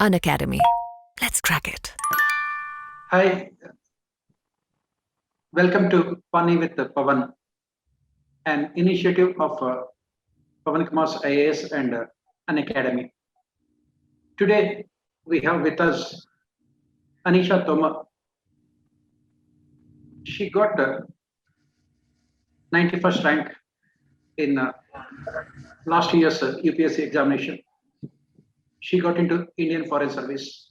Unacademy. Let's crack it. Hi, welcome to Funny with Pavan, an initiative of Pavan Kumar's IAS and an academy. Today, we have with us Anisha Tomar. She got 91st rank in last year's UPSC examination. She got into Indian Foreign Service.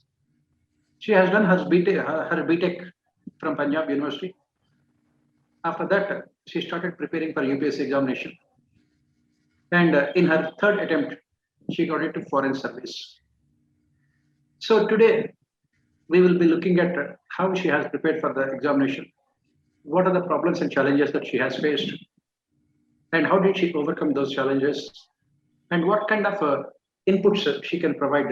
She has done her BTech from Punjab University. After that, she started preparing for UPSC examination. And in her third attempt, she got into Foreign Service. So today, we will be looking at how she has prepared for the examination. What are the problems and challenges that she has faced? And how did she overcome those challenges? And what kind of inputs she can provide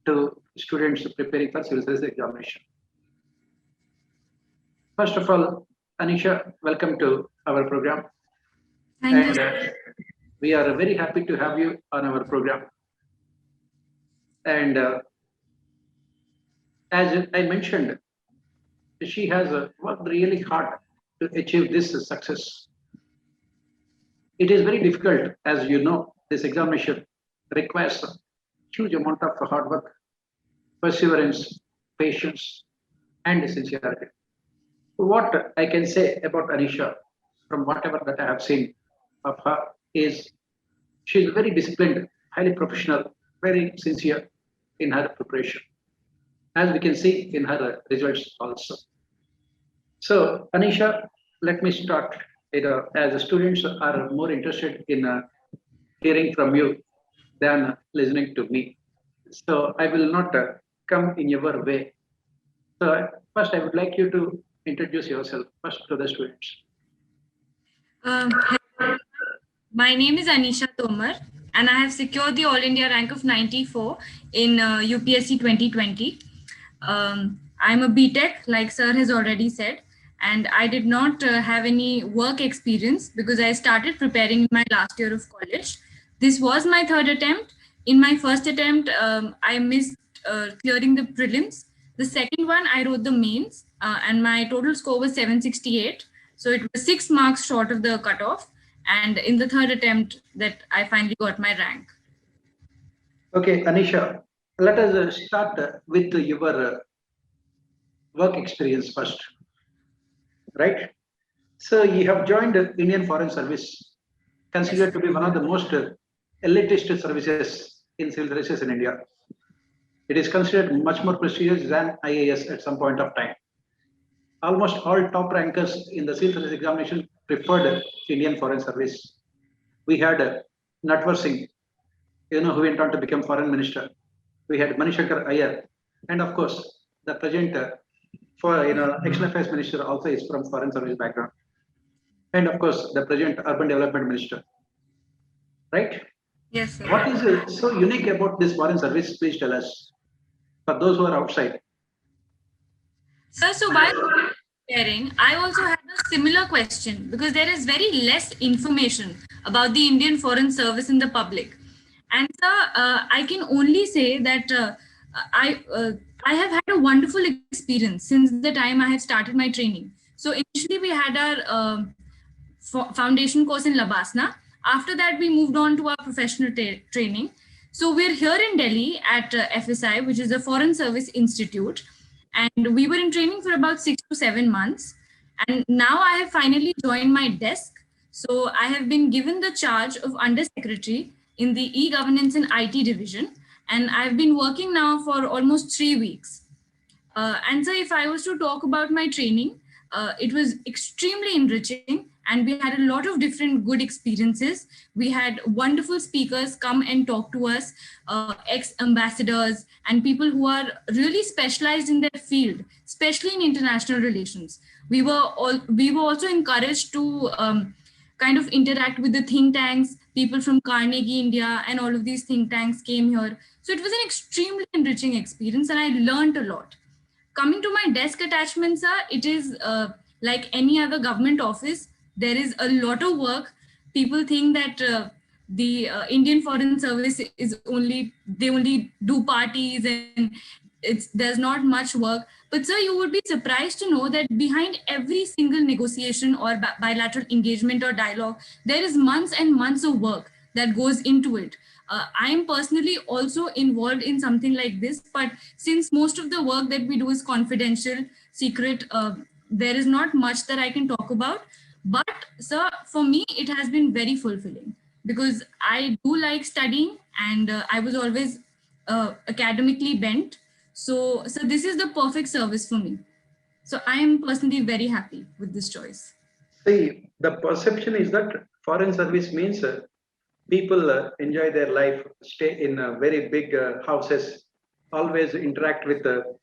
to students preparing for civil service examination. First of all, Anisha, welcome to our program. Thank you. We are very happy to have you on our program. And as I mentioned, she has worked really hard to achieve this success. It is very difficult, as you know, this examination requires a huge amount of hard work, perseverance, patience, and sincerity. What I can say about Anisha, from whatever that I have seen of her, is she is very disciplined, highly professional, very sincere in her preparation, as we can see in her results also. So, Anisha, let me start. As the students are more interested in hearing from you than listening to me. So, I will not come in your way. So, first, I would like you to introduce yourself first to the students. My name is Anisha Tomar, and I have secured the All India rank of 94 in UPSC 2020. I'm a BTech, like Sir has already said, and I did not have any work experience because I started preparing in my last year of college. This was my third attempt. In my first attempt, I missed clearing the prelims. The second one, I wrote the mains, and my total score was 768. So it was 6 marks short of the cutoff. And in the third attempt that I finally got my rank. Okay, Anisha, let us start with your work experience first, right? So you have joined Indian Foreign Service, considered to be one of the most elitist services in civil services in India. It is considered much more prestigious than IAS at some point of time. Almost all top rankers in the civil service examination preferred Indian Foreign Service. We had Natwar Singh, who went on to become foreign minister. We had Manishankar Iyer, and of course, the present external affairs minister also is from foreign service background, and of course, the present urban development minister. Right? Yes, sir. What is so unique about this foreign service? Please tell us, for those who are outside. Sir, so while preparing, I also had a similar question because there is very less information about the Indian Foreign Service in the public. And sir, I can only say that I have had a wonderful experience since the time I have started my training. So initially we had our foundation course in Labasna. After that, we moved on to our professional training. So we're here in Delhi at FSI, which is a Foreign Service Institute. And we were in training for about 6 to 7 months. And now I have finally joined my desk. So I have been given the charge of Undersecretary in the e-governance and IT division. And I've been working now for almost 3 weeks. And so if I was to talk about my training, it was extremely enriching and we had a lot of different good experiences. We had wonderful speakers come and talk to us, ex-ambassadors and people who are really specialized in their field, especially in international relations. We were also encouraged to kind of interact with the think tanks. People from Carnegie India and all of these think tanks came here. So it was an extremely enriching experience and I learned a lot. Coming to my desk attachments, it is like any other government office. There is a lot of work. People think that the Indian Foreign Service is they only do parties and there's not much work. But sir, you would be surprised to know that behind every single negotiation or bilateral engagement or dialogue, there is months and months of work that goes into it. I am personally also involved in something like this, but since most of the work that we do is confidential, secret, there is not much that I can talk about. But sir, for me, it has been very fulfilling because I do like studying and I was always academically bent. So this is the perfect service for me. So I am personally very happy with this choice. See, the perception is that foreign service means people enjoy their life, stay in very big houses, always interact with the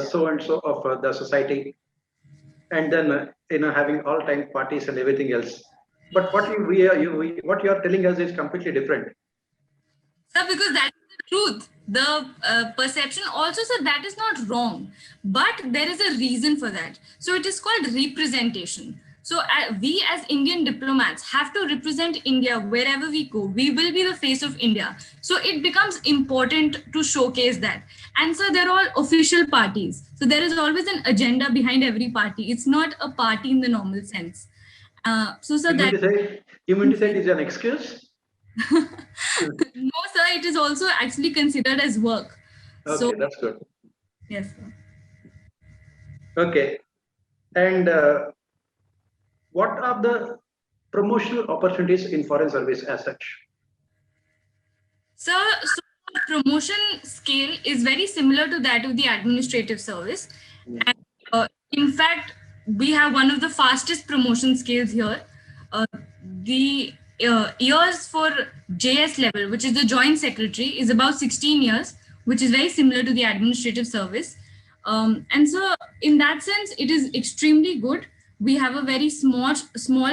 so and so of the society, and then having all time parties and everything else. But what you are telling us is completely different. Sir, because that is the truth. The perception also, sir, that is not wrong, but there is a reason for that. So it is called representation. So we as Indian diplomats have to represent India wherever we go. We will be the face of India. So it becomes important to showcase that. And so they're all official parties. So there is always an agenda behind every party. It's not a party in the normal sense. So You mean to say it is an excuse? No, sir, it is also actually considered as work. Okay, So, that's good. yes, sir. Okay. And what are the promotional opportunities in foreign service as such? So the promotion scale is very similar to that of the administrative service. And in fact, we have one of the fastest promotion scales here. The years for JS level, which is the joint secretary, is about 16 years, which is very similar to the administrative service. And so in that sense, it is extremely good. We have a very small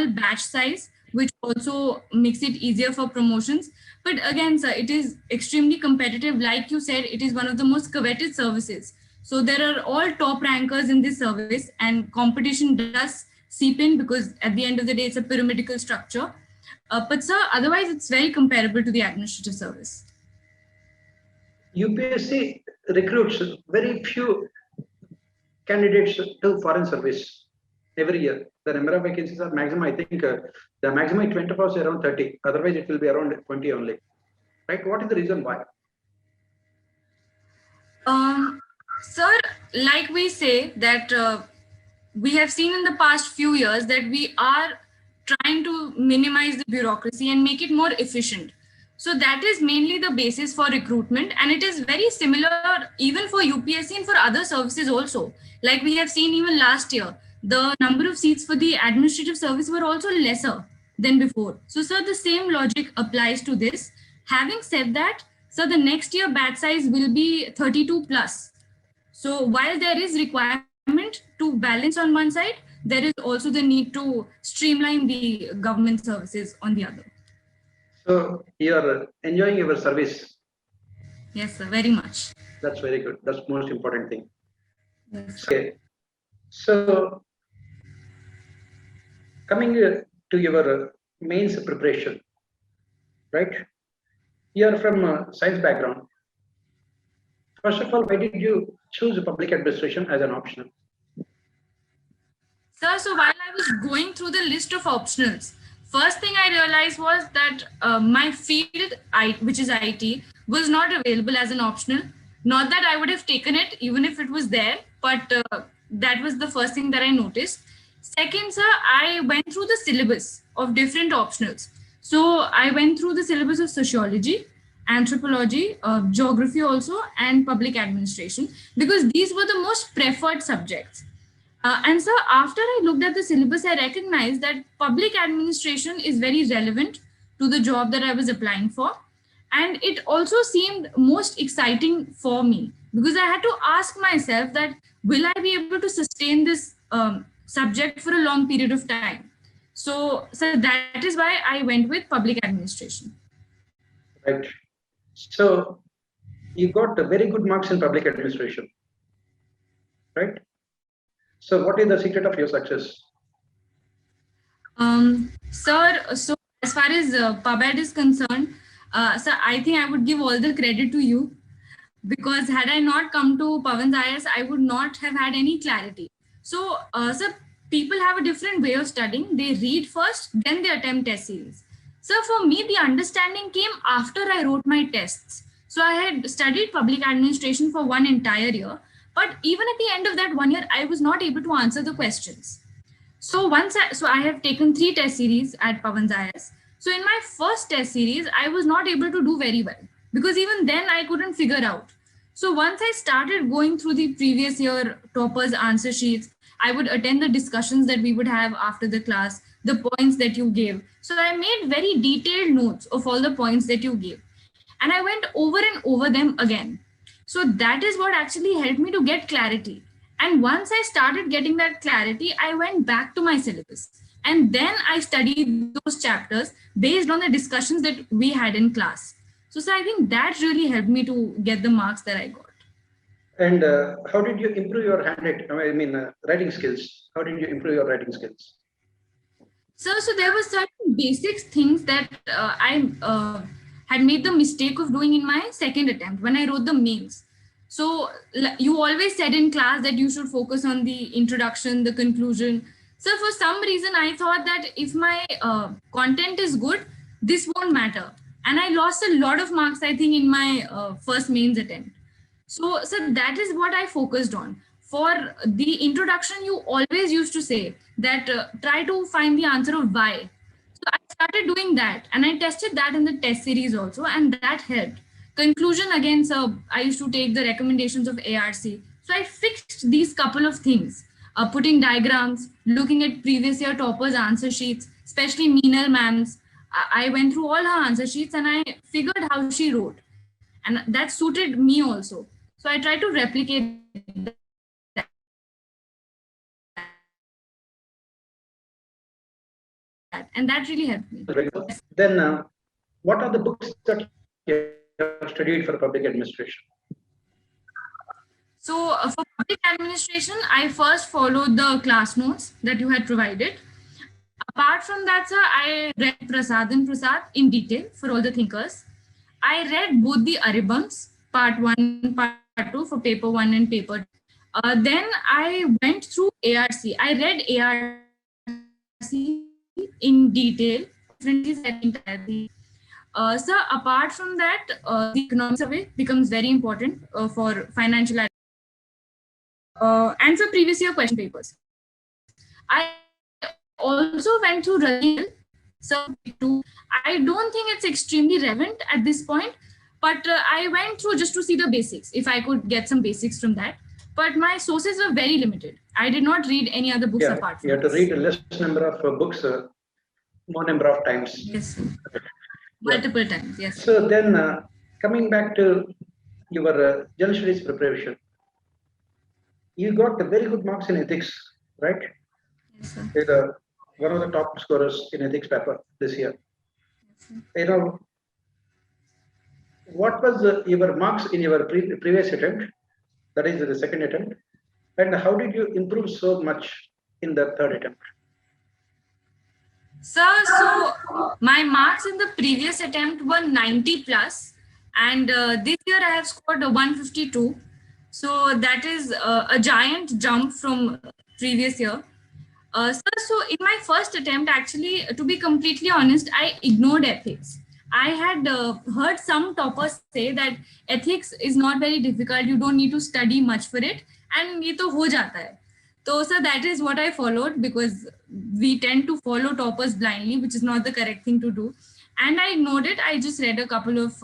batch size, which also makes it easier for promotions. But again, sir, it is extremely competitive. Like you said, it is one of the most coveted services. So there are all top rankers in this service, and competition does seep in because at the end of the day, it's a pyramidal structure. But sir, otherwise, it's very comparable to the administrative service. UPSC recruits very few candidates to foreign service every year. The number of vacancies are maximum, I think the maximum 24 is around 30. Otherwise, it will be around 20 only. Right? What is the reason why? Sir, like we say that we have seen in the past few years that we are trying to minimize the bureaucracy and make it more efficient. So that is mainly the basis for recruitment, and it is very similar even for UPSC and for other services also. Like we have seen even last year, the number of seats for the administrative service were also lesser than before. So sir, the same logic applies to this. Having said that, so the next year batch size will be 32 plus. So while there is requirement to balance on one side, there is also the need to streamline the government services on the other. So you are enjoying your service. Yes, sir, very much. That's very good. That's the most important thing. Yes. Okay. So coming to your mains preparation, right? You are from a science background. First of all, why did you choose public administration as an optional? Sir, so while I was going through the list of optionals, first thing I realized was that my field, which is IT, was not available as an optional. Not that I would have taken it even if it was there, but that was the first thing that I noticed. Second, sir, I went through the syllabus of different optionals. So I went through the syllabus of sociology, anthropology, geography also, and public administration, because these were the most preferred subjects. And so after I looked at the syllabus, I recognized that public administration is very relevant to the job that I was applying for. And it also seemed most exciting for me because I had to ask myself that, will I be able to sustain this subject for a long period of time? So that is why I went with public administration. Right. So you got very good marks in public administration, right? So what is the secret of your success? Sir, so as far as PubEd is concerned, so I think I would give all the credit to you, because had I not come to Pawan's IS, I would not have had any clarity. So, people have a different way of studying. They read first, then they attempt test series. So for me, the understanding came after I wrote my tests. So I had studied public administration for one entire year, but even at the end of that 1 year, I was not able to answer the questions. So I have taken 3 test series at Pawan's IS. So in my first test series, I was not able to do very well, because even then I couldn't figure out. So once I started going through the previous year toppers answer sheets, I would attend the discussions that we would have after the class, the points that you gave. So I made very detailed notes of all the points that you gave. And I went over and over them again. So that is what actually helped me to get clarity. And once I started getting that clarity, I went back to my syllabus. And then I studied those chapters based on the discussions that we had in class. So I think that really helped me to get the marks that I got. And how did you improve your writing skills? How did you improve your writing skills? So there were certain basic things that I had made the mistake of doing in my second attempt when I wrote the mains. So you always said in class that you should focus on the introduction, the conclusion. So for some reason, I thought that if my content is good, this won't matter. And I lost a lot of marks, I think, in my first mains attempt. So that is what I focused on. For the introduction, you always used to say that try to find the answer of why. So I started doing that, and I tested that in the test series also, and that helped. Conclusion, again, so I used to take the recommendations of ARC. So I fixed these couple of things, putting diagrams, looking at previous year toppers answer sheets, especially Meenal ma'am's. I went through all her answer sheets and I figured how she wrote, and that suited me also. So I tried to replicate that. And that really helped me. Then what are the books that you have studied for public administration? So for public administration, I first followed the class notes that you had provided. Apart from that, sir, I read Prasad and Prasad in detail for all the thinkers. I read both the Aribams, part 1, part 2 for paper 1 and paper 2. Then I went through ARC. I read ARC in detail. So apart from that, the economic survey becomes very important for financial and for previous year question papers. I also went through Rajil. So I don't think it's extremely relevant at this point, but I went through just to see the basics, if I could get some basics from that. But my sources were very limited. I did not read any other books apart from You have to read a less number of books, more number of times. Yes, multiple times, yes. So then coming back to your general studies preparation, you got very good marks in ethics, right? Yes, sir. You're one of the top scorers in ethics paper this year. Yes, what was your marks in your previous attempt, that is the second attempt, and how did you improve so much in the third attempt? Sir, so my marks in the previous attempt were 90 plus, and this year I have scored 152. So that is a giant jump from previous year. So in my first attempt, actually, to be completely honest, I ignored ethics. I had heard some toppers say that ethics is not very difficult. You don't need to study much for it. And ye to ho jata hai. So that is what I followed, because we tend to follow toppers blindly, which is not the correct thing to do. And I ignored it. I just read a couple of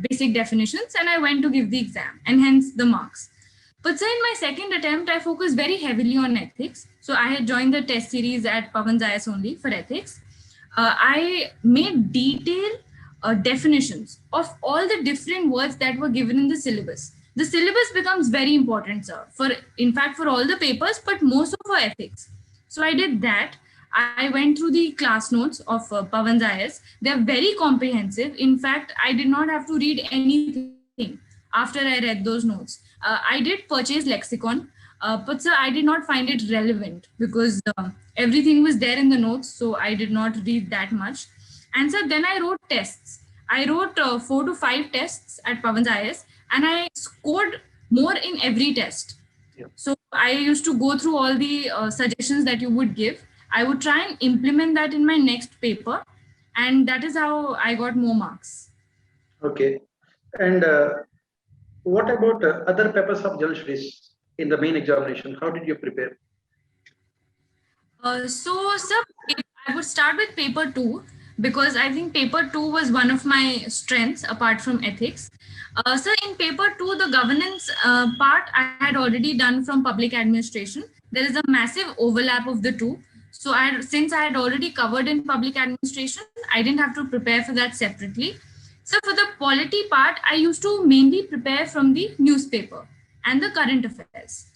basic definitions and I went to give the exam, and hence the marks. But so in my second attempt, I focused very heavily on ethics. So I had joined the test series at Pawan's IS only for ethics. I made detailed definitions of all the different words that were given in the syllabus. The syllabus becomes very important, sir, in fact, for all the papers, but most of our ethics. So I did that. I went through the class notes of Pawan's IS. They're very comprehensive. In fact, I did not have to read anything after I read those notes. I did purchase lexicon. But sir, I did not find it relevant because everything was there in the notes, so I did not read that much. And sir, then I wrote tests. I wrote 4 to 5 tests at Pavan's IS, and I scored more in every test. Yeah. So I used to go through all the suggestions that you would give. I would try and implement that in my next paper, and that is how I got more marks. Okay. And what about other papers of general studies in the main examination? How did you prepare? So, sir, I would start with paper 2 because I think paper 2 was one of my strengths apart from ethics. Sir, in paper 2, the governance part I had already done from public administration. There is a massive overlap of the two. So, since I had already covered in public administration, I didn't have to prepare for that separately. So, for the polity part, I used to mainly prepare from the newspaper and the current affairs.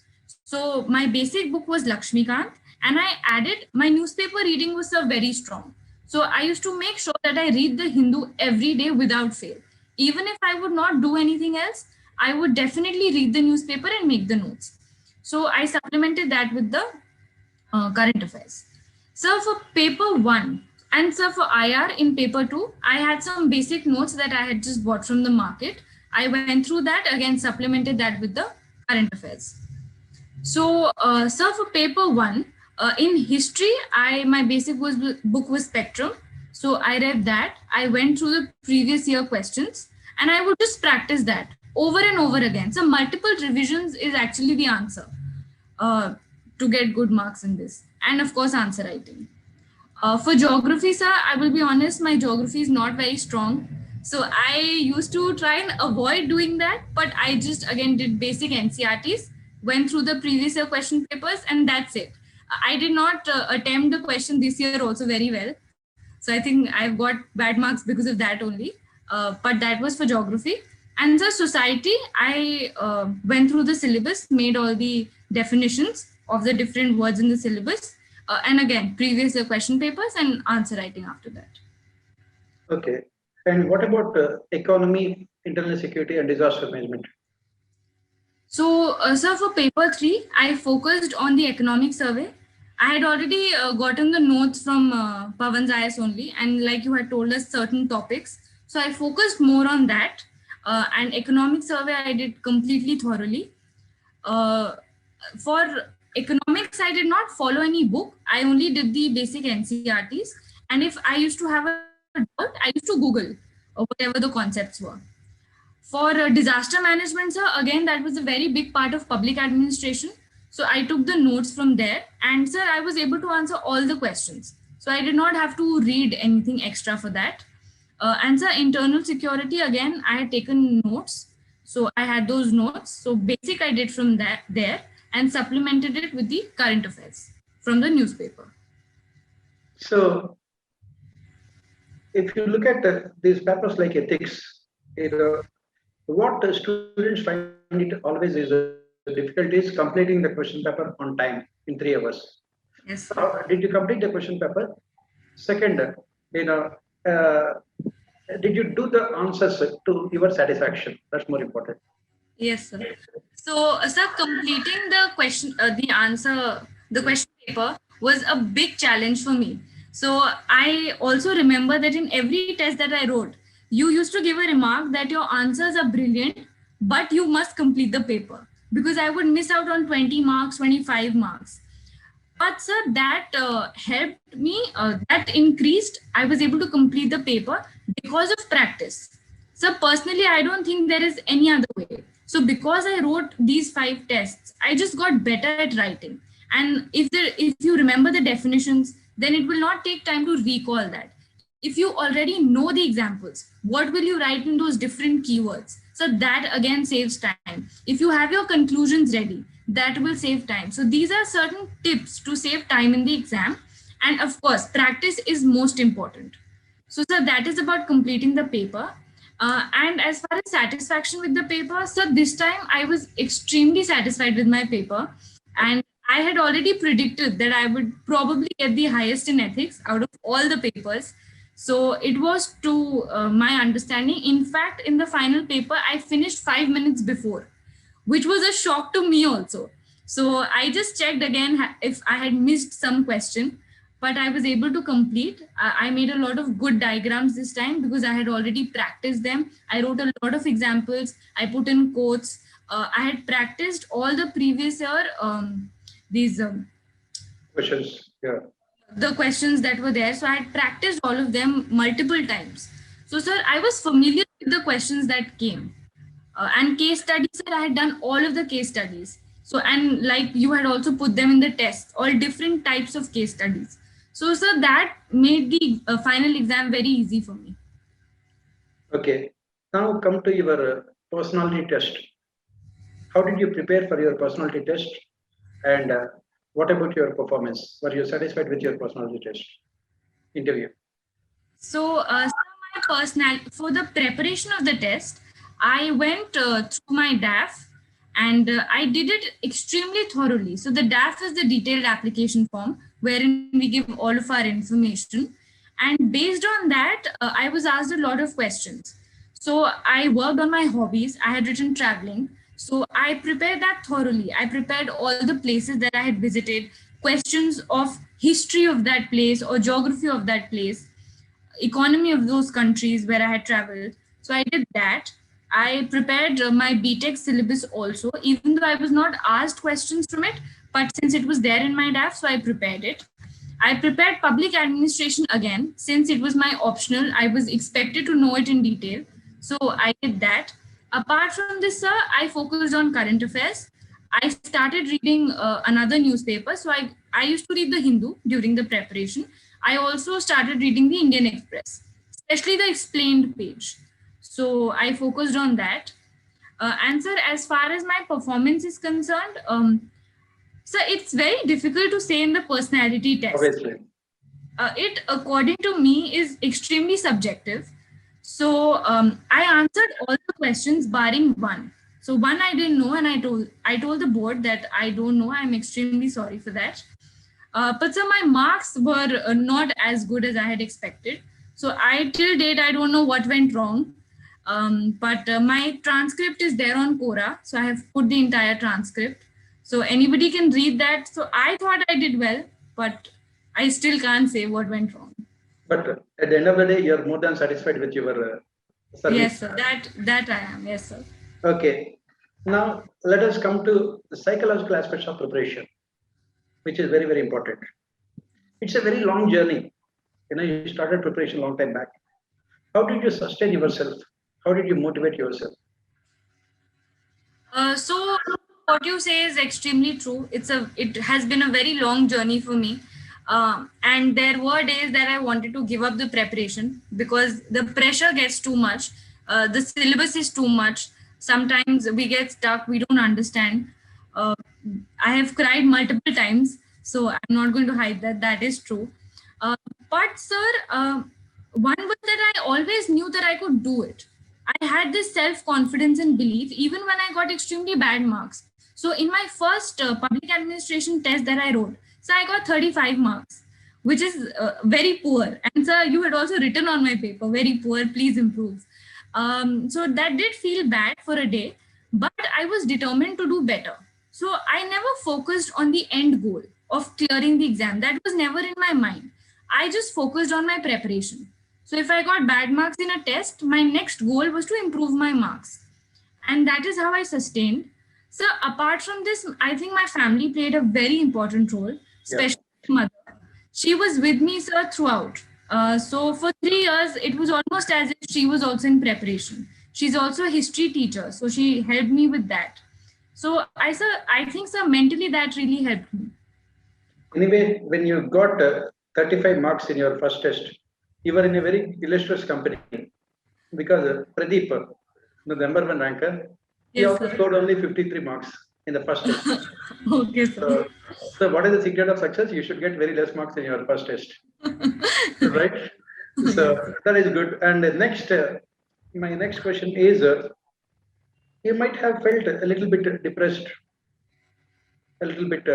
So, my basic book was Lakshmikant, and I added my newspaper reading was very strong. So I used to make sure that I read the Hindu every day without fail. Even if I would not do anything else, I would definitely read the newspaper and make the notes. So I supplemented that with the current affairs. So for paper 1 and so for IR in paper 2, I had some basic notes that I had just bought from the market. I went through that, again supplemented that with the current affairs. So, sir, for paper 1, in history, my basic book was Spectrum. So I read that. I went through the previous year questions, and I would just practice that over and over again. So multiple revisions is actually the answer to get good marks in this. And of course, answer writing. For geography, sir, I will be honest, my geography is not very strong. So I used to try and avoid doing that, but I just again did basic NCRTs, went through the previous year question papers, and that's it. I did not attempt the question this year also very well. So I think I've got bad marks because of that only. But that was for geography. And the society, I went through the syllabus, made all the definitions of the different words in the syllabus. And again, previous year question papers and answer writing after that. Okay. And what about economy, internal security, and disaster management? So, sir, for paper 3, I focused on the economic survey. I had already gotten the notes from Pavan's IS only, and like you had told us certain topics. So I focused more on that. And economic survey, I did completely thoroughly. For economics, I did not follow any book. I only did the basic NCRTs. And if I used to have a doubt, I used to Google whatever the concepts were. For disaster management, sir, again, that was a very big part of public administration. So I took the notes from there, and sir, I was able to answer all the questions. So I did not have to read anything extra for that. And sir, internal security, again, I had taken notes. So I had those notes. So basic I did from there and supplemented it with the current affairs from the newspaper. So if you look at these papers like ethics, what students find it always is difficult is completing the question paper on time in 3 hours. Yes. Did you complete the question paper? Second, did you do the answers to your satisfaction? That's more important. Yes, sir. So, sir, completing the question, the question paper was a big challenge for me. So I also remember that in every test that I wrote, you used to give a remark that your answers are brilliant, but you must complete the paper, because I would miss out on 20 marks, 25 marks. But sir, that helped me, that increased, I was able to complete the paper because of practice. So personally, I don't think there is any other way. So because I wrote these 5 tests, I just got better at writing. And if you remember the definitions, then it will not take time to recall that. If you already know the examples, what will you write in those different keywords? So that again saves time. If you have your conclusions ready, that will save time. So these are certain tips to save time in the exam. And of course, practice is most important. So sir, that is about completing the paper. And as far as satisfaction with the paper, so this time I was extremely satisfied with my paper. And I had already predicted that I would probably get the highest in ethics out of all the papers. So it was to my understanding. In fact, in the final paper, I finished 5 minutes before, which was a shock to me also. So I just checked again if I had missed some question, but I was able to complete. I made a lot of good diagrams this time because I had already practiced them. I wrote a lot of examples. I put in quotes. I had practiced all the previous year these Questions. Yeah. the questions that were there. So I had practiced all of them multiple times. So, sir, I was familiar with the questions that came. And case studies, sir, I had done all of the case studies. So, and like you had also put them in the test, all different types of case studies. So, sir, that made the final exam very easy for me. Okay. Now come to your personality test. How did you prepare for your personality test? And what about your performance? Were you satisfied with your personality test interview? So, sir, my personal for the preparation of the test, I went through my DAF and I did it extremely thoroughly. So, the DAF is the detailed application form wherein we give all of our information. And based on that, I was asked a lot of questions. So, I worked on my hobbies. I had written traveling. So, I prepared that thoroughly. I prepared all the places that I had visited, questions of history of that place or geography of that place, economy of those countries where I had traveled. So I did that. I prepared my BTech syllabus also, even though I was not asked questions from it, but since it was there in my DAF, so I prepared it. I prepared public administration again, since it was my optional. I was expected to know it in detail. So I did that. Apart from this, sir, I focused on current affairs. I started reading another newspaper. So I used to read the Hindu during the preparation. I also started reading the Indian Express, especially the explained page. So I focused on that. And sir, as far as my performance is concerned, so it's very difficult to say in the personality test. Obviously. It, according to me, is extremely subjective. So I answered all the questions barring one. So one I didn't know, and I told the board that I don't know. I'm extremely sorry for that. But so my marks were not as good as I had expected. So I till date I don't know what went wrong. But my transcript is there on Quora, so I have put the entire transcript, so anybody can read that. So I thought I did well, but I still can't say what went wrong. But at the end of the day, you're more than satisfied with your service. Yes, sir. That I am. Yes, sir. Okay. Now let us come to the psychological aspects of preparation, which is very, very important. It's a very long journey. You started preparation a long time back. How did you sustain yourself? How did you motivate yourself? So what you say is extremely true. It has been a very long journey for me. And there were days that I wanted to give up the preparation because the pressure gets too much. The syllabus is too much. Sometimes we get stuck. We don't understand. Uh, I have cried multiple times, so I'm not going to hide that. That is true. But sir, one was that I always knew that I could do it. I had this self confidence and belief even when I got extremely bad marks. So in my first public administration test that I wrote, so I got 35 marks, which is very poor. And sir, you had also written on my paper, very poor, please improve. So that did feel bad for a day, but I was determined to do better. So I never focused on the end goal of clearing the exam. That was never in my mind. I just focused on my preparation. So if I got bad marks in a test, my next goal was to improve my marks. And that is how I sustained. So apart from this, I think my family played a very important role, especially my mother. She was with me, sir, throughout. So for 3 years, it was almost as if she was also in preparation. She's also a history teacher, so she helped me with that. So I think, sir, mentally that really helped me. Anyway, when you got 35 marks in your first test, you were in a very illustrious company because Pradeep, the number one ranker, he Yes, also sir. scored only 53 marks in the first test. Okay, sir. So what is the secret of success? You should get very less marks in your first test, right? So that is good. And my next question is, you might have felt a little bit depressed, a little bit,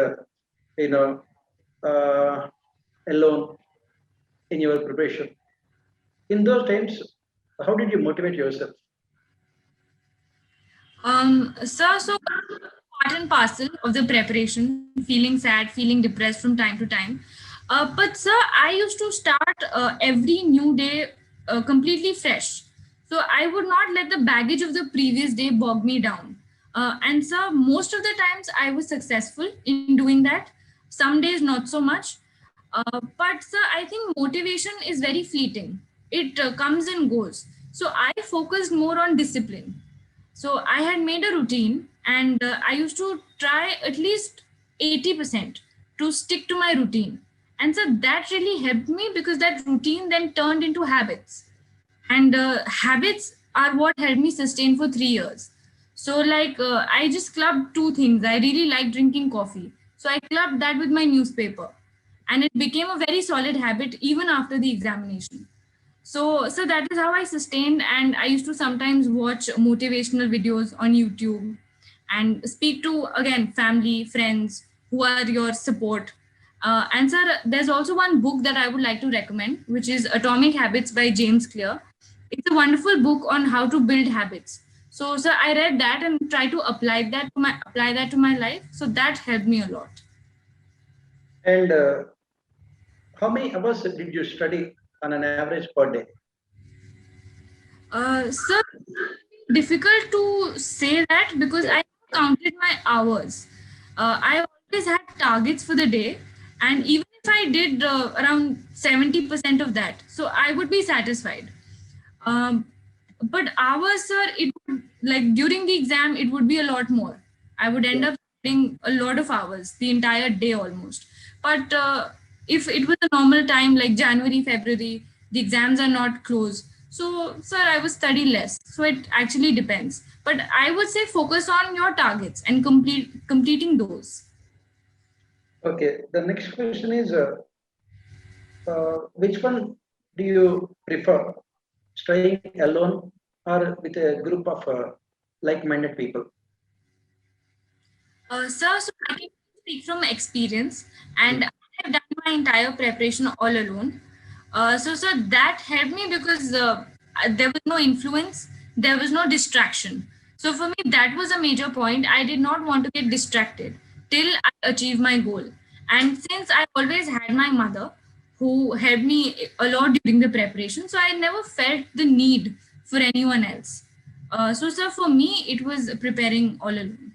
you know, uh, alone in your preparation. In those times, how did you motivate yourself? Sir, so important and parcel of the preparation, feeling sad, feeling depressed from time to time. But sir, I used to start every new day completely fresh. So I would not let the baggage of the previous day bog me down. And sir, most of the times I was successful in doing that. Some days not so much. But sir, I think motivation is very fleeting. It comes and goes. So I focused more on discipline. So I had made a routine, and I used to try at least 80% to stick to my routine. And so that really helped me because that routine then turned into habits. And habits are what helped me sustain for 3 years. So, like, I just clubbed two things. I really like drinking coffee. So, I clubbed that with my newspaper. And it became a very solid habit even after the examination. So that is how I sustained, and I used to sometimes watch motivational videos on YouTube and speak to again family, friends who are your support. And sir, there's also one book that I would like to recommend, which is Atomic Habits by James Clear. It's a wonderful book on how to build habits. So, sir, I read that and try to apply that to my life. So that helped me a lot. And how many hours did you study on an average per day? Sir, difficult to say that because I counted my hours. I always had targets for the day, and even if I did around 70% of that, so I would be satisfied. But hours, sir, it would, like during the exam, it would be a lot more. I would end up spending a lot of hours, the entire day almost. But if it was a normal time like January, February, the exams are not closed. So, sir, I would study less. So it actually depends. But I would say focus on your targets and completing those. Okay, the next question is which one do you prefer, studying alone or with a group of like-minded people? Sir, so I can speak from experience, and I have done my entire preparation all alone. So, sir, that helped me because there was no influence, there was no distraction. So, for me, that was a major point. I did not want to get distracted till I achieve my goal. And since I always had my mother who helped me a lot during the preparation, so I never felt the need for anyone else. So, sir, for me, it was preparing all alone.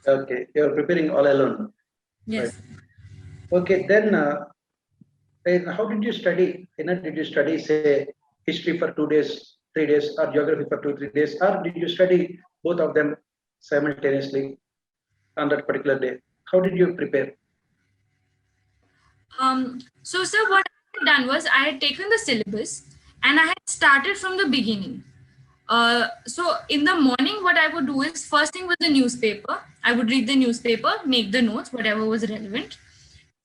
Okay, you're preparing all alone. Yes. Right. Okay, then how did you study? Did you study, say, history for 2 days, 3 days, or geography for 2, 3 days, or did you study both of them simultaneously on that particular day? How did you prepare? So, sir, what I had done was I had taken the syllabus and I had started from the beginning. So in the morning, what I would do is first thing was the newspaper. I would read the newspaper, make the notes, whatever was relevant.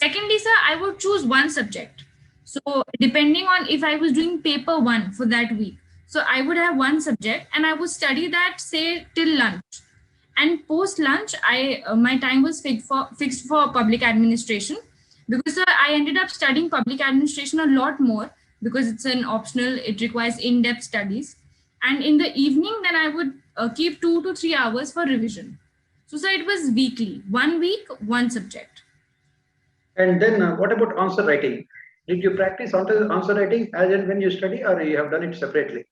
Secondly, sir, I would choose one subject. So depending on if I was doing paper one for that week, so I would have one subject and I would study that say till lunch. And post lunch, I my time was fixed for public administration because I ended up studying public administration a lot more because it's an optional. It requires in-depth studies. And in the evening, then I would keep 2 to 3 hours for revision. So it was weekly, 1 week, one subject. And then what about answer writing? Did you practice answer writing as and when you study, or you have done it separately?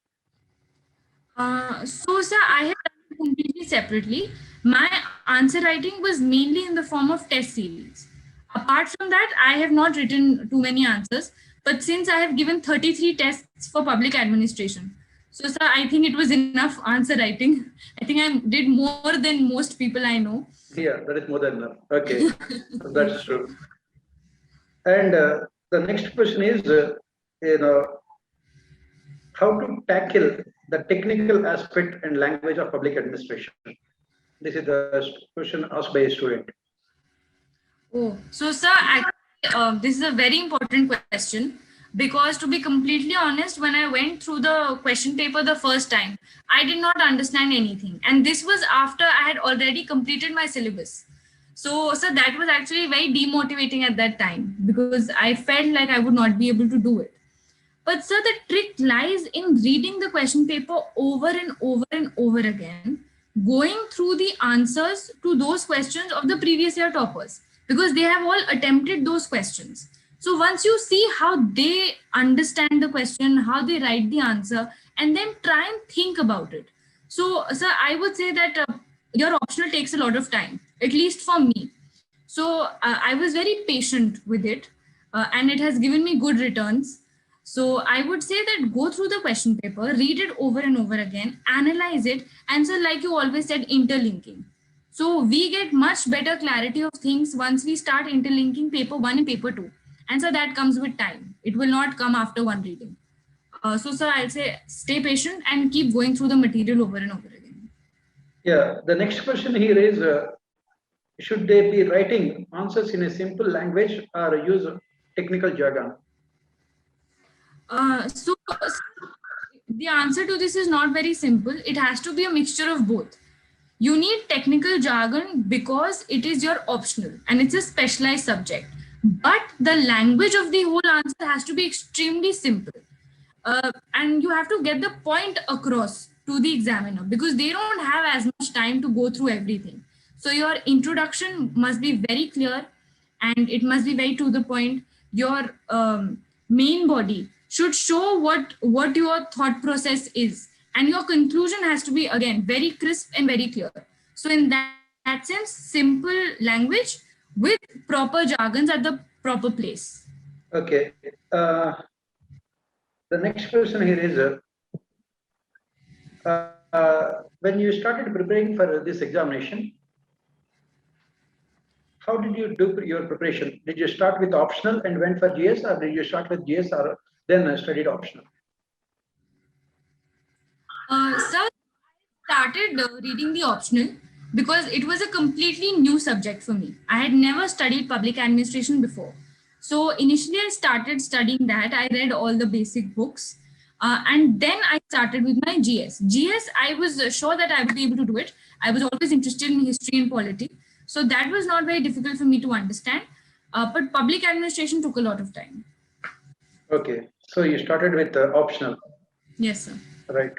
So, sir, I have done it completely separately. My answer writing was mainly in the form of test series. Apart from that, I have not written too many answers. But since I have given 33 tests for public administration, so, sir, I think it was enough answer writing. I think I did more than most people I know. Yeah, that is more than enough. Okay, that's true. And the next question is, how to tackle the technical aspect and language of public administration. This is the question asked by a student. Oh, so, sir, actually, this is a very important question. Because to be completely honest, when I went through the question paper the first time, I did not understand anything. And this was after I had already completed my syllabus. So that was actually very demotivating at that time because I felt like I would not be able to do it. But sir, the trick lies in reading the question paper over and over and over again going through the answers to those questions of the previous year toppers, because they have all attempted those questions. So once you see how they understand the question, how they write the answer, and then try and think about it. So, sir, I would say that your optional takes a lot of time, at least for me. So I was very patient with it, and it has given me good returns. So I would say that go through the question paper, read it over and over again, analyze it, and so like you always said, interlinking. So we get much better clarity of things once we start interlinking paper one and paper two. And so that comes with time. It will not come after one reading. So sir, I'll say stay patient and keep going through the material over and over again. Yeah, the next question here is, should they be writing answers in a simple language or use technical jargon? So the answer to this is not very simple. It has to be a mixture of both. You need technical jargon because it is your optional and it's a specialized subject. But the language of the whole answer has to be extremely simple. And you have to get the point across to the examiner because they don't have as much time to go through everything. So your introduction must be very clear and it must be very to the point. Your main body should show what your thought process is, and your conclusion has to be again very crisp and very clear. So in that sense, simple language with proper jargons at the proper place. Okay. The next question here is, when you started preparing for this examination, how did you do your preparation? Did you start with optional and went for GS, or did you start with GS or then studied optional? So I started reading the optional because it was a completely new subject for me. I had never studied public administration before. So initially I started studying that. I read all the basic books. And then I started with my GS. GS, I was sure that I would be able to do it. I was always interested in history and polity. So that was not very difficult for me to understand. But public administration took a lot of time. Okay. So you started with optional. Yes, sir. Right.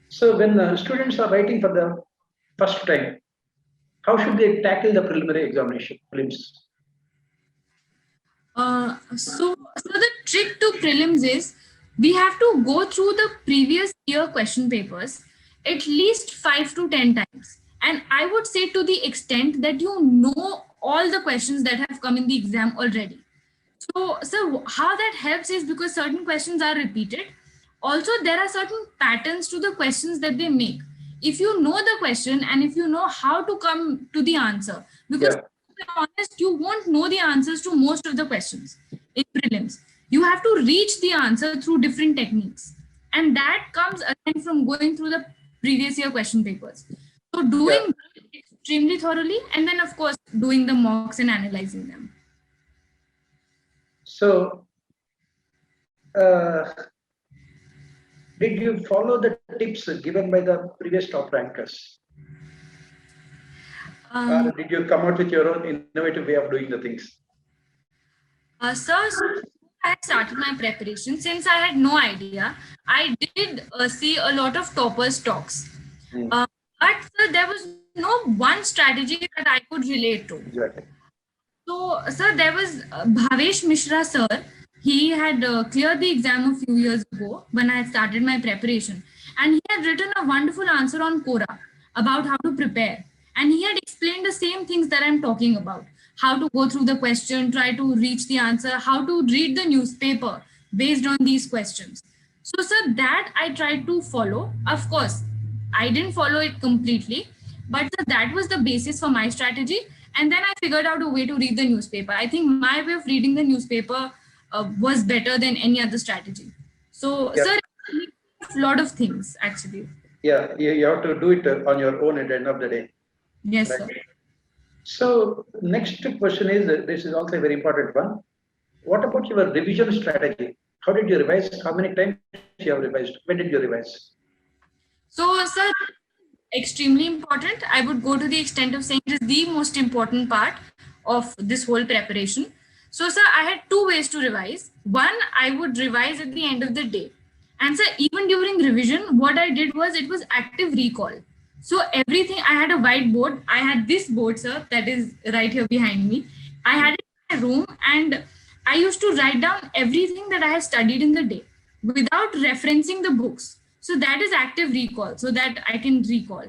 So when students are writing for the first time, how should they tackle the preliminary examination, prelims? So the trick to prelims is we have to go through the previous year question papers at least 5 to 10 times. And I would say to the extent that you know all the questions that have come in the exam already. So how that helps is because certain questions are repeated. Also, there are certain patterns to the questions that they make. If you know the question and if you know how to come to the answer, because to be honest, you won't know the answers to most of the questions in prelims. You have to reach the answer through different techniques. And that comes again from going through the previous year question papers. So doing extremely thoroughly, and then of course doing the mocks and analyzing them. So did you follow the tips given by the previous top rankers? Or did you come out with your own innovative way of doing the things? So I started my preparation. Since I had no idea, I did see a lot of toppers talks. But sir, there was no one strategy that I could relate to. Exactly. So, sir, there was Bhavesh Mishra, sir. He had cleared the exam a few years ago when I had started my preparation. And he had written a wonderful answer on Quora about how to prepare. And he had explained the same things that I'm talking about. How to go through the question, try to reach the answer, how to read the newspaper based on these questions. So, sir, that I tried to follow. Of course, I didn't follow it completely, but sir, that was the basis for my strategy. And then I figured out a way to read the newspaper. I think my way of reading the newspaper was better than any other strategy. So, sir, a lot of things actually. Yeah, you have to do it on your own at the end of the day. Yes, right? sir. So next question is, this is also a very important one. What about your revision strategy? How did you revise? How many times you have revised? When did you revise? So, sir, extremely important. I would go to the extent of saying it is the most important part of this whole preparation. So, sir, I had two ways to revise. One, I would revise at the end of the day. And sir, even during revision, what I did was it was active recall. So everything, I had a whiteboard. I had this board, sir, that is right here behind me. I had it in my room, and I used to write down everything that I had studied in the day without referencing the books. So that is active recall, so that I can recall.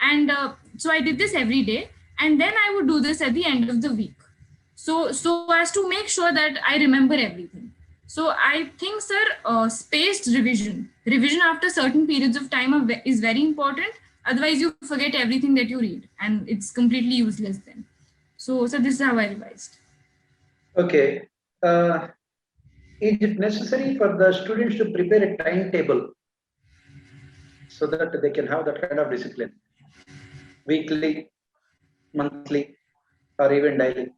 And so I did this every day, and then I would do this at the end of the week. So as to make sure that I remember everything. So I think, sir, spaced revision after certain periods of time is very important. Otherwise, you forget everything that you read, and it's completely useless then. So this is how I revised. Okay. Is it necessary for the students to prepare a timetable so that they can have that kind of discipline? Weekly, monthly, or even daily?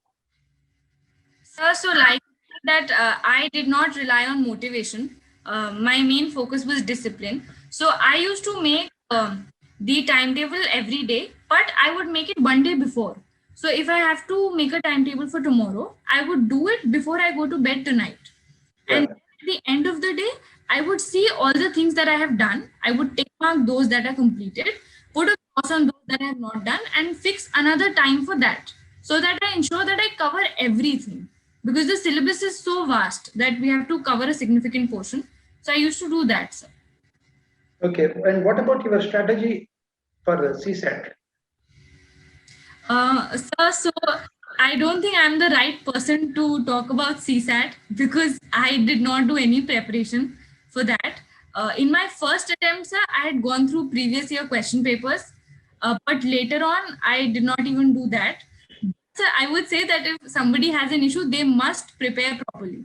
So like that, I did not rely on motivation. My main focus was discipline. So I used to make the timetable every day, but I would make it one day before. So if I have to make a timetable for tomorrow, I would do it before I go to bed tonight. And Yeah. at the end of the day, I would see all the things that I have done. I would tick mark those that are completed, put a cross on those that I have not done, and fix another time for that, so that I ensure that I cover everything. Because the syllabus is so vast that we have to cover a significant portion. So I used to do that, sir. Okay. And what about your strategy for CSAT? So I don't think I'm the right person to talk about CSAT because I did not do any preparation for that. In my first attempt, sir, I had gone through previous year question papers, but later on, I did not even do that. So I would say that if somebody has an issue, they must prepare properly.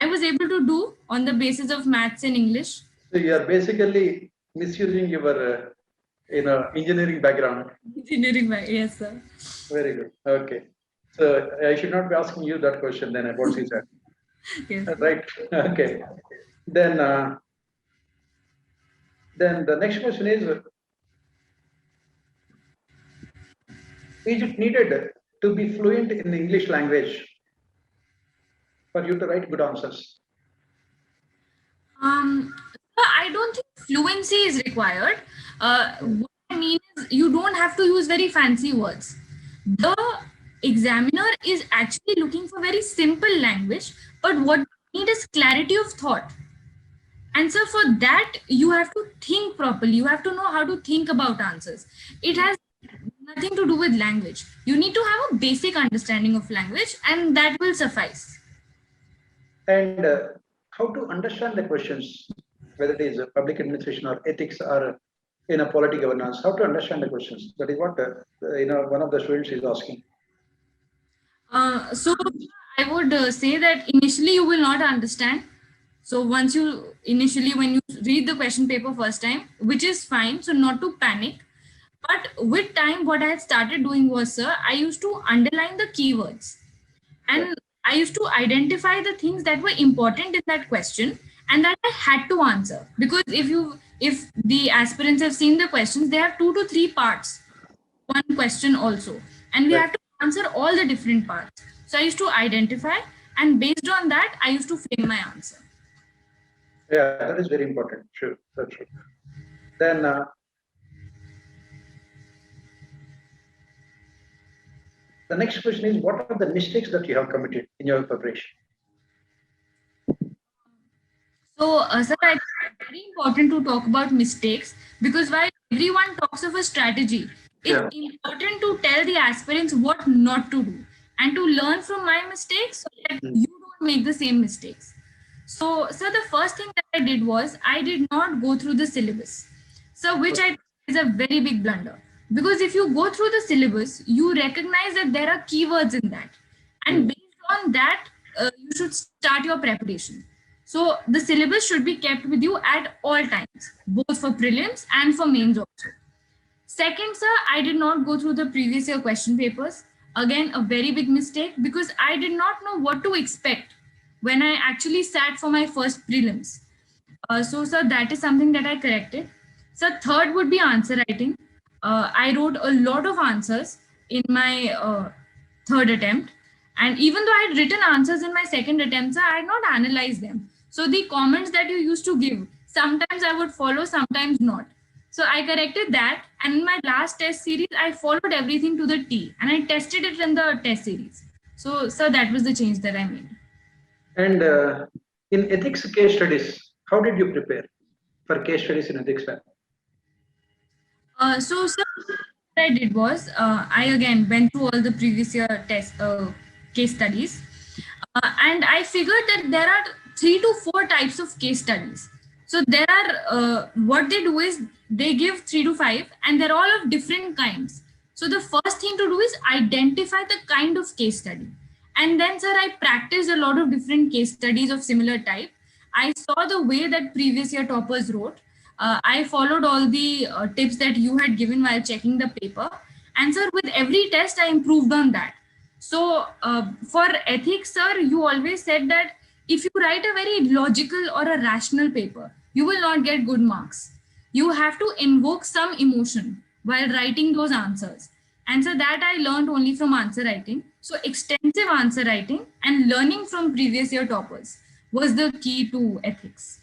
I was able to do on the basis of maths and English. So you are basically misusing your engineering background. Engineering, yes, sir. Very good. Okay. So I should not be asking you that question then about CSAT. Yes. Right. Okay. Then the next question is it needed to be fluent in the English language for you to write good answers? I don't think fluency is required. What I mean is, you don't have to use very fancy words. The examiner is actually looking for very simple language, but what you need is clarity of thought. And so, for that, you have to think properly. You have to know how to think about answers. It has nothing to do with language. You need to have a basic understanding of language, and that will suffice. And how to understand the questions, whether it is public administration or ethics or polity governance, how to understand the questions. That is what one of the students is asking. So I would say that initially you will not understand. So once you initially, when you read the question paper first time, which is fine, so not to panic. But with time, what I had started doing was, sir, I used to underline the keywords, and I used to identify the things that were important in that question and that I had to answer. Because if the aspirants have seen the questions, they have 2 to 3 parts, one question also, and we Right. have to answer all the different parts. So I used to identify, and based on that, I used to frame my answer. Yeah, that is very important. True, that's true. Then the next question is, what are the mistakes that you have committed in your preparation? So, sir, I think it's very important to talk about mistakes because while everyone talks of a strategy, Yeah. it's important to tell the aspirants what not to do and to learn from my mistakes so that you don't make the same mistakes. So, the first thing that I did was I did not go through the syllabus. So, which I think is a very big blunder. Because if you go through the syllabus, you recognize that there are keywords in that. And based on that, you should start your preparation. So, the syllabus should be kept with you at all times, both for prelims and for mains also. Second, sir, I did not go through the previous year question papers. Again, a very big mistake because I did not know what to expect when I actually sat for my first prelims. So, sir, that is something that I corrected. So, third would be answer writing. I wrote a lot of answers in my third attempt. And even though I had written answers in my second attempt, sir, I had not analyzed them. So, the comments that you used to give, sometimes I would follow, sometimes not. So I corrected that, and in my last test series, I followed everything to the T, and I tested it in the test series. So that was the change that I made. And in ethics case studies, how did you prepare for case studies in ethics? So what I did was I again went through all the previous year test case studies, and I figured that there are 3 to 4 types of case studies. So there are what they do is they give 3 to 5, and they're all of different kinds. So the first thing to do is identify the kind of case study, and then sir, I practiced a lot of different case studies of similar type. I saw the way that previous year toppers wrote. I followed all the tips that you had given while checking the paper. And sir, with every test, I improved on that. So for ethics, sir, you always said that if you write a very logical or a rational paper, you will not get good marks. You have to invoke some emotion while writing those answers. And so that I learned only from answer writing. So extensive answer writing and learning from previous year toppers was the key to ethics.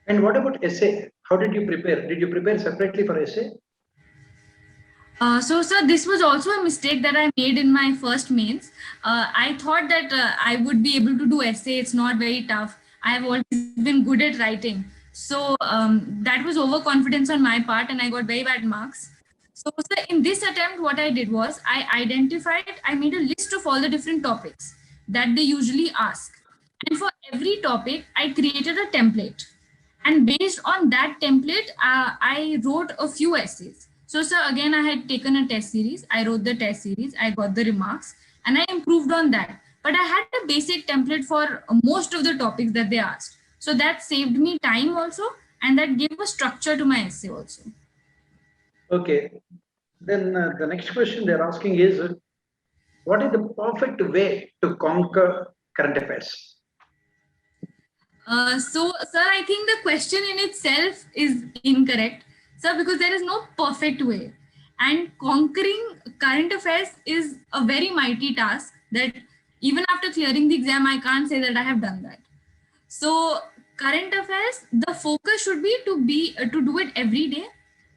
And what about essay? How did you prepare? Did you prepare separately for essay? So, sir, this was also a mistake that I made in my first mains. I thought that I would be able to do essay. It's not very tough. I have always been good at writing. So that was overconfidence on my part, and I got very bad marks. So, sir, in this attempt, what I did was I made a list of all the different topics that they usually ask. And for every topic, I created a template. And based on that template, I wrote a few essays. So, sir, again, I had taken a test series. I wrote the test series. I got the remarks and I improved on that. But I had a basic template for most of the topics that they asked. So that saved me time also, and that gave a structure to my essay also. Okay. Then the next question they're asking is, what is the perfect way to conquer current affairs? So, sir, I think the question in itself is incorrect, sir, because there is no perfect way. And conquering current affairs is a very mighty task that even after clearing the exam, I can't say that I have done that. So, current affairs, the focus should be to do it every day,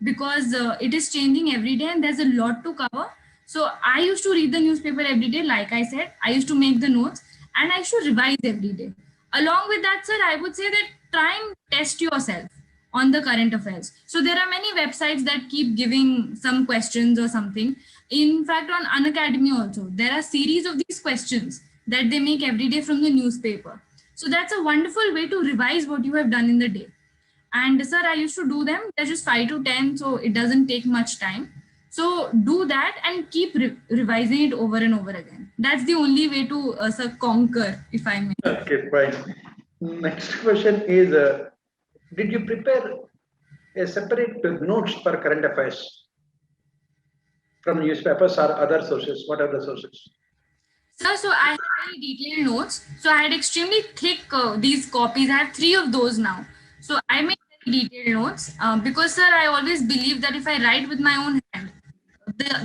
because it is changing every day and there's a lot to cover. So, I used to read the newspaper every day, like I said. I used to make the notes and I used to revise every day. Along with that, sir, I would say that try and test yourself on the current affairs. So there are many websites that keep giving some questions or something. In fact, on Unacademy also, there are series of these questions that they make every day from the newspaper. So that's a wonderful way to revise what you have done in the day. And sir, I used to do them. They're just 5 to 10, so it doesn't take much time. So do that and keep revising it over and over again. That's the only way to conquer, if I may. Okay, fine. Next question is, did you prepare a separate notes for current affairs from newspapers or other sources? What are the sources? Sir, so I have very detailed notes. So I had extremely thick these copies. I have 3 of those now. So I made very detailed notes because, sir, I always believe that if I write with my own hand,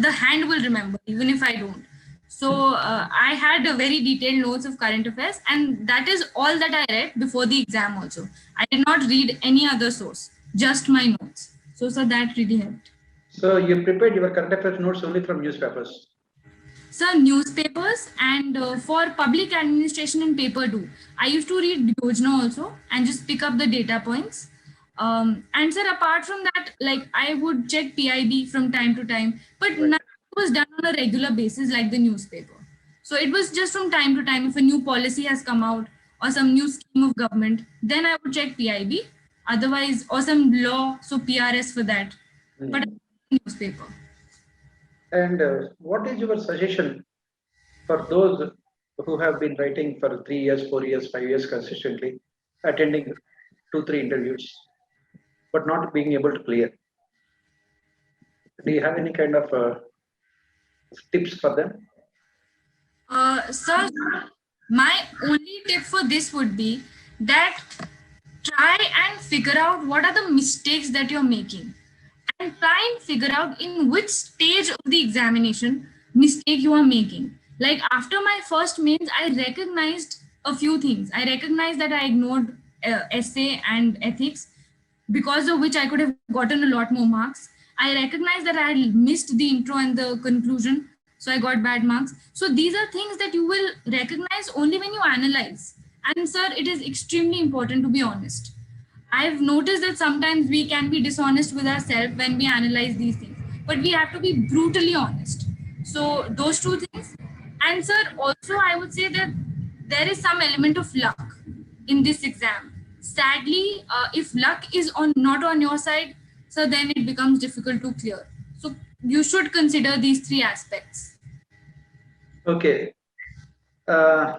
the hand will remember, even if I don't. So I had a very detailed notes of current affairs, and that is all that I read before the exam also. I did not read any other source, just my notes. So that really helped. So you prepared your current affairs notes only from newspapers? Sir, newspapers, and for public administration and paper too. I used to read Yojana also and just pick up the data points. And sir, apart from that, like I would check PIB from time to time, but Right. nothing was done on a regular basis like the newspaper. So it was just from time to time. If a new policy has come out or some new scheme of government, then I would check PIB. Otherwise, or some law, so PRS for that. But newspaper. And what is your suggestion for those who have been writing for 3 years, 4 years, 5 years consistently, attending 2, 3 interviews, but not being able to clear? Do you have any kind of tips for them? Sir, my only tip for this would be that try and figure out what are the mistakes that you're making, and try and figure out in which stage of the examination mistake you are making. Like after my first mains, I recognized a few things. I recognized that I ignored essay and ethics. because of which I could have gotten a lot more marks. I recognized that I had missed the intro and the conclusion, so I got bad marks. So these are things that you will recognize only when you analyze. And sir, it is extremely important to be honest. I've noticed that sometimes we can be dishonest with ourselves when we analyze these things, but we have to be brutally honest. So those two things. And sir, also I would say that there is some element of luck in this exam. Sadly, if luck is on not on your side, so then it becomes difficult to clear. So you should consider these three aspects. Okay. Uh,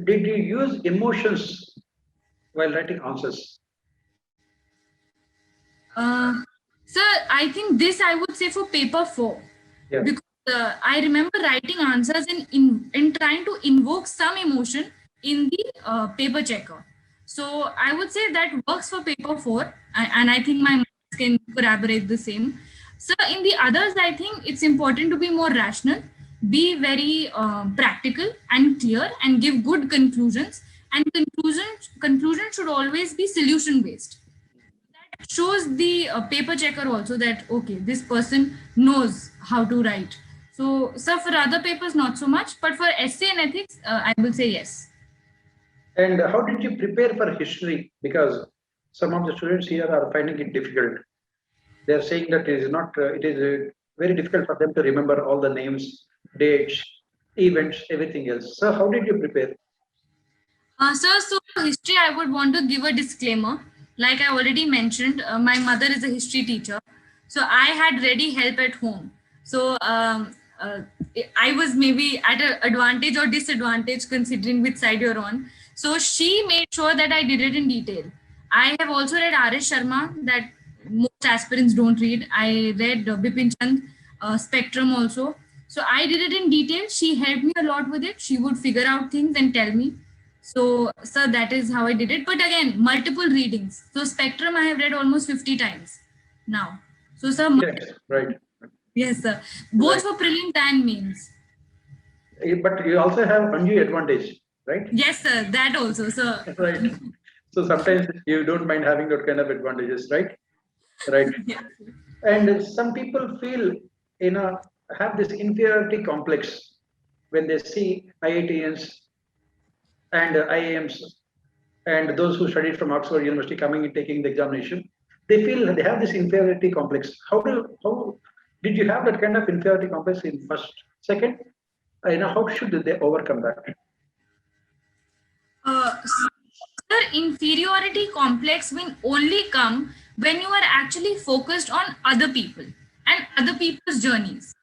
did you use emotions while writing answers? Sir, I think this I would say for paper 4. Yeah. Because I remember writing answers in trying to invoke some emotion in the paper checker. So I would say that works for paper 4, and I think my marks can corroborate the same. So in the others, I think it's important to be more rational, be very practical and clear, and give good conclusions. And conclusion should always be solution based. That shows the paper checker also that okay, this person knows how to write. So, sir, for other papers, not so much, but for essay and ethics, I will say yes. And how did you prepare for history? Because some of the students here are finding it difficult. They are saying that it is not. It is very difficult for them to remember all the names, dates, events, everything else. So, how did you prepare? Sir, so for history, I would want to give a disclaimer. Like I already mentioned, my mother is a history teacher. So I had ready help at home. So I was maybe at an advantage or disadvantage considering which side you're on. So she made sure that I did it in detail. I have also read R.S. Sharma that most aspirants don't read. I read Bipin Chand, Spectrum also. So I did it in detail. She helped me a lot with it. She would figure out things and tell me. So, sir, that is how I did it. But again, multiple readings. So, Spectrum I have read almost 50 times now. So, sir, Yes, right. yes, sir. Both for prelims and mains. But you also have undue advantage, right? Yes, sir. That also, sir. Right. So sometimes you don't mind having that kind of advantages, right? Right. Yes. And some people feel, have this inferiority complex when they see IITians and IIMs and those who studied from Oxford University coming and taking the examination. They feel they have this inferiority complex. How did you have that kind of inferiority complex in first, second? How should they overcome that? Sir, inferiority complex will only come when you are actually focused on other people and other people's journeys.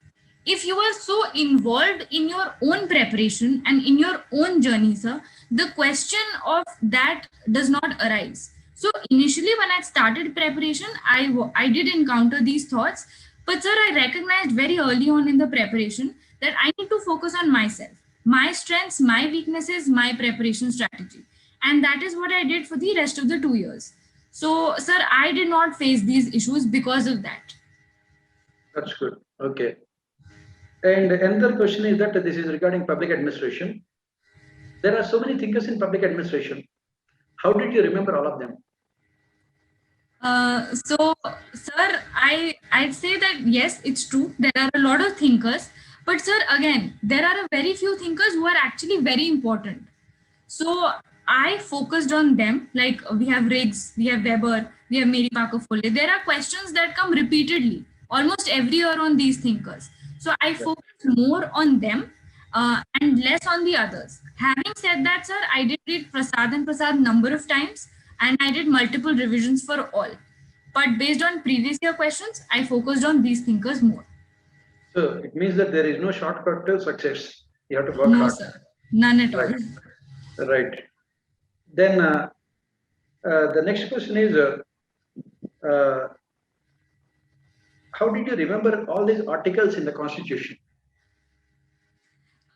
If you are so involved in your own preparation and in your own journey, sir, the question of that does not arise. So initially when I started preparation, I did encounter these thoughts, but sir, I recognized very early on in the preparation that I need to focus on myself, my strengths, my weaknesses, my preparation strategy. And that is what I did for the rest of the 2 years. So, sir, I did not face these issues because of that. That's good. Okay. And another question is that this is regarding public administration. There are so many thinkers in public administration. How did you remember all of them? So, sir, I'd say that yes, it's true. There are a lot of thinkers, but sir, again, there are a very few thinkers who are actually very important. So I focused on them. Like we have Riggs, we have Weber, we have Mary Parker Fuller. There are questions that come repeatedly, almost every year on these thinkers. So I focused more on them and less on the others. Having said that, sir, I did read Prasad and Prasad number of times, and I did multiple revisions for all. But based on previous year questions, I focused on these thinkers more. So it means that there is no shortcut to success. You have to work No, hard. sir. None at all. Right. Then the next question is, how did you remember all these articles in the Constitution?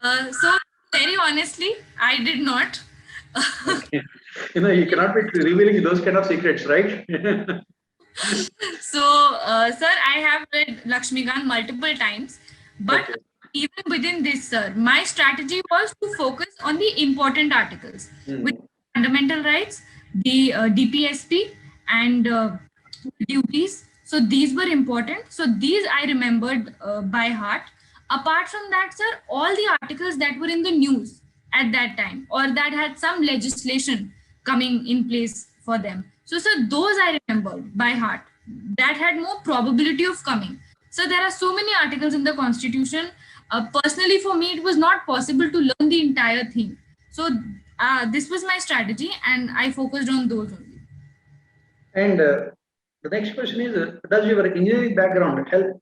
So very honestly, I did not. Okay. You cannot be revealing those kind of secrets, right? So, sir, I have read Lakshmikant multiple times, but Okay. even within this, sir, my strategy was to focus on the important articles, which are fundamental rights, the DPSP, and duties. So these were important. So these I remembered by heart. Apart from that, sir, all the articles that were in the news at that time or that had some legislation coming in place for them. So, sir, those I remembered by heart that had more probability of coming. So there are so many articles in the constitution. Personally, for me, it was not possible to learn the entire thing. So this was my strategy, and I focused on those only. And the next question is, does your engineering background help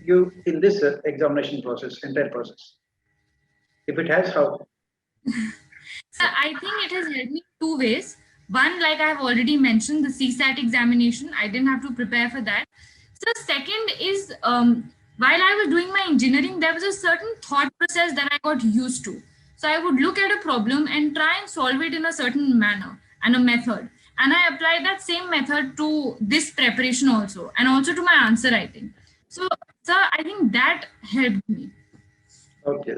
you in this examination process, entire process? If it has, how? So I think it has helped me two ways. One, like I have already mentioned, the CSAT examination. I didn't have to prepare for that. So second is, while I was doing my engineering, there was a certain thought process that I got used to. So I would look at a problem and try and solve it in a certain manner and a method. And I applied that same method to this preparation also, and also to my answer writing. So, sir, I think that helped me. Okay.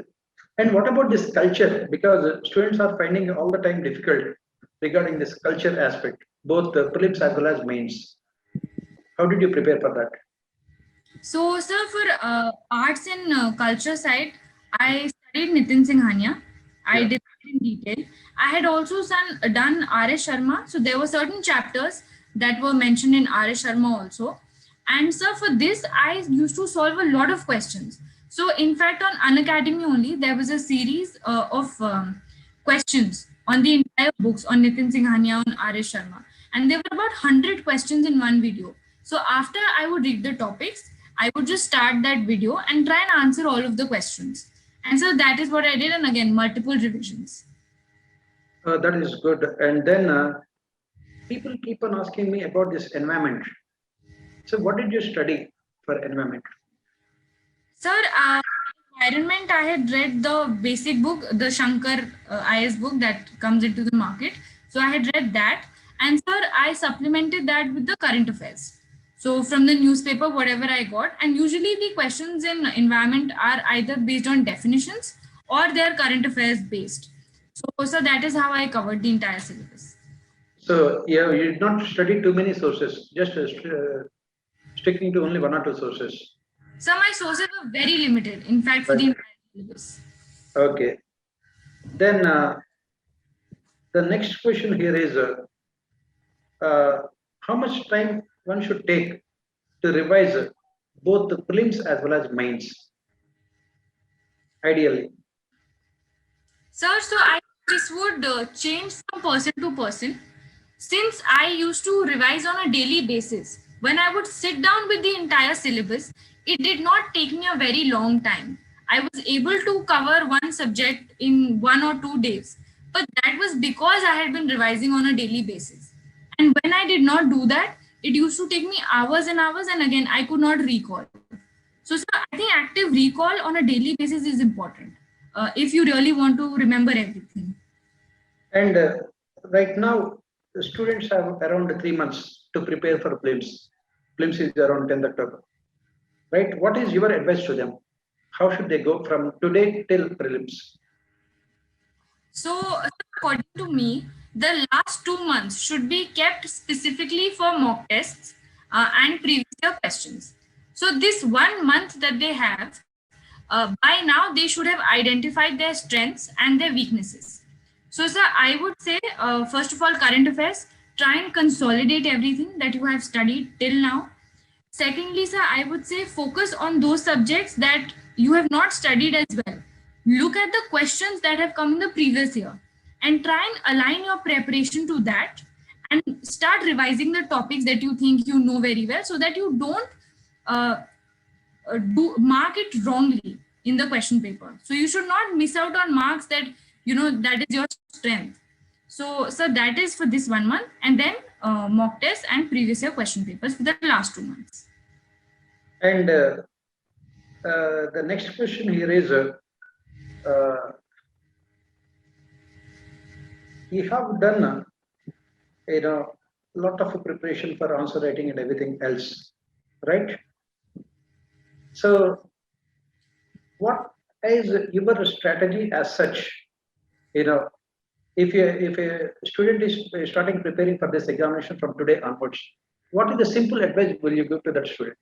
And what about this culture? Because students are finding all the time difficult regarding this culture aspect, both the prelims as well as mains. How did you prepare for that? So, sir, for arts and culture side, I studied Nitin Singhania. I Yeah. did it in detail. I had also done R.S. Sharma. So there were certain chapters that were mentioned in R.S. Sharma also. And sir, for this, I used to solve a lot of questions. So in fact, on Unacademy only, there was a series of questions on the entire books on Nitin Singhania, on R.S. Sharma. And there were about 100 questions in one video. So after I would read the topics, I would just start that video and try and answer all of the questions. And so that is what I did. And again, multiple revisions. That is good. And then people keep on asking me about this environment. So, what did you study for environment? Sir, environment, I had read the basic book, the Shankar IS book that comes into the market. So I had read that. And sir, I supplemented that with the current affairs. So from the newspaper, whatever I got. And usually the questions in environment are either based on definitions or they are current affairs based. So that is how I covered the entire syllabus. So, yeah, you did not study too many sources, just sticking to only one or two sources. So my sources were very limited, in fact, for the entire syllabus. Okay. Then the next question here is how much time one should take to revise both the prelims as well as mains, ideally? Sir, so I this would change from person to person. Since I used to revise on a daily basis, when I would sit down with the entire syllabus, it did not take me a very long time. I was able to cover one subject in 1 or 2 days, but that was because I had been revising on a daily basis. And when I did not do that, it used to take me hours and hours, and again, I could not recall. So, sir, I think active recall on a daily basis is important if you really want to remember everything. And right now, the students have around 3 months to prepare for prelims. Prelims is around 10th October, right? What is your advice to them? How should they go from today till prelims? So, according to me, the last 2 months should be kept specifically for mock tests and previous year questions. So, this 1 month that they have, by now they should have identified their strengths and their weaknesses. So, sir, I would say, first of all, current affairs, try and consolidate everything that you have studied till now. Secondly, sir, I would say focus on those subjects that you have not studied as well. Look at the questions that have come in the previous year and try and align your preparation to that and start revising the topics that you think you know very well so that you don't uh, do mark it wrongly in the question paper. So you should not miss out on marks that you know that is your strength. So that is for this 1 month, and then mock tests and previous year question papers for the last 2 months. And the next question here is you have done a lot of preparation for answer writing and everything else, right? So what is your strategy as such, you know, if a student is starting preparing for this examination from today onwards, what is the simple advice will you give to that student?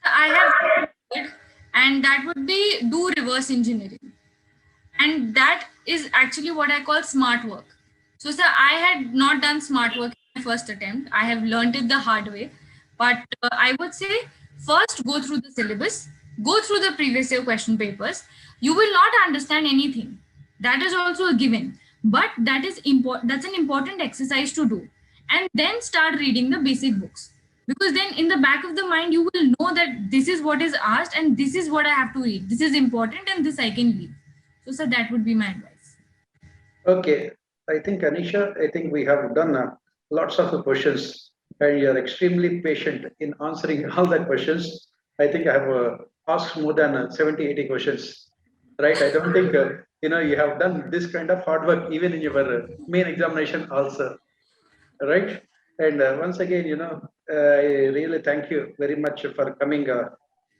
I have it, and that would be do reverse engineering. And that is actually what I call smart work. So, sir, I had not done smart work in my first attempt. I have learned it the hard way. But I would say first go through the syllabus, go through the previous year question papers. You will not understand anything. That is also a given. But that is important. That's an important exercise to do. And then start reading the basic books. Because then in the back of the mind, you will know that this is what is asked and this is what I have to read. This is important and this I can leave. So, sir, that would be my advice. Okay, I think Anisha, I think we have done lots of questions and you are extremely patient in answering all the questions. I think I have asked more than 70, 80 questions, right? I don't think, you have done this kind of hard work even in your main examination also, right? And once again, I really thank you very much for coming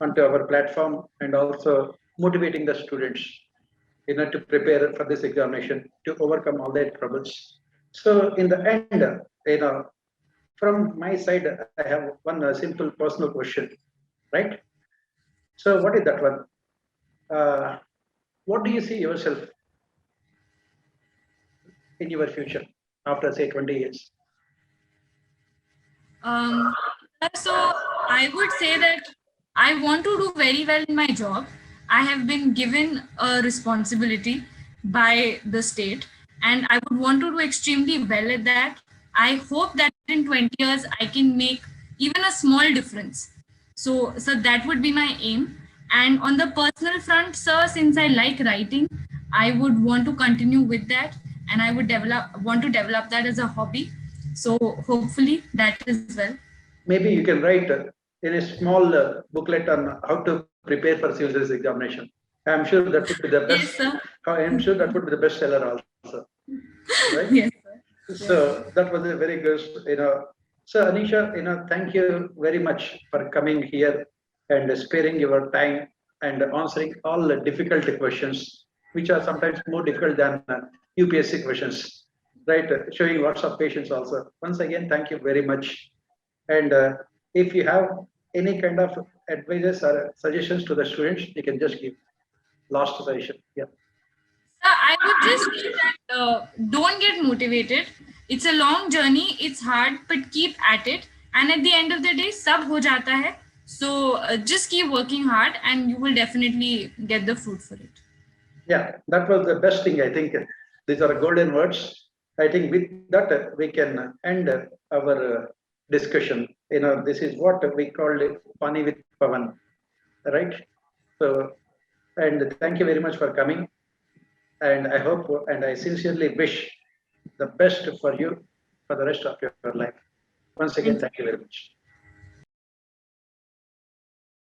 onto our platform and also motivating the students to prepare for this examination to overcome all their troubles. So in the end, from my side, I have one simple personal question, right? So what is that one? What do you see yourself in your future after say 20 years? Um, so I would say that I want to do very well in my job. I have been given a responsibility by the state, and I would want to do extremely well at that. I hope that in 20 years I can make even a small difference. So that would be my aim. And on the personal front, sir, since I like writing, I would want to continue with that, and I would want to develop that as a hobby. So hopefully that is well. Maybe you can write in a small booklet on how to prepare for civil service examination. I'm sure that would be the Yes, best. sir. I'm sure that would be the best seller also, right? Yes, sir. So that was a very good. So Anisha, thank you very much for coming here and sparing your time and answering all the difficult questions, which are sometimes more difficult than UPSC questions, right? Showing lots of patience also. Once again, thank you very much. And if you have any kind of advices or suggestions to the students, you can just give last suggestion. Yeah. I would just say that don't get motivated. It's a long journey. It's hard, but keep at it. And at the end of the day, sab ho jata hai. So just keep working hard, and you will definitely get the fruit for it. Yeah, that was the best thing. I think these are golden words. I think with that we can end our discussion. This is what we called Pani with Pavan, right? So, and thank you very much for coming. And I hope and I sincerely wish the best for you for the rest of your life. Once again, thank you very much.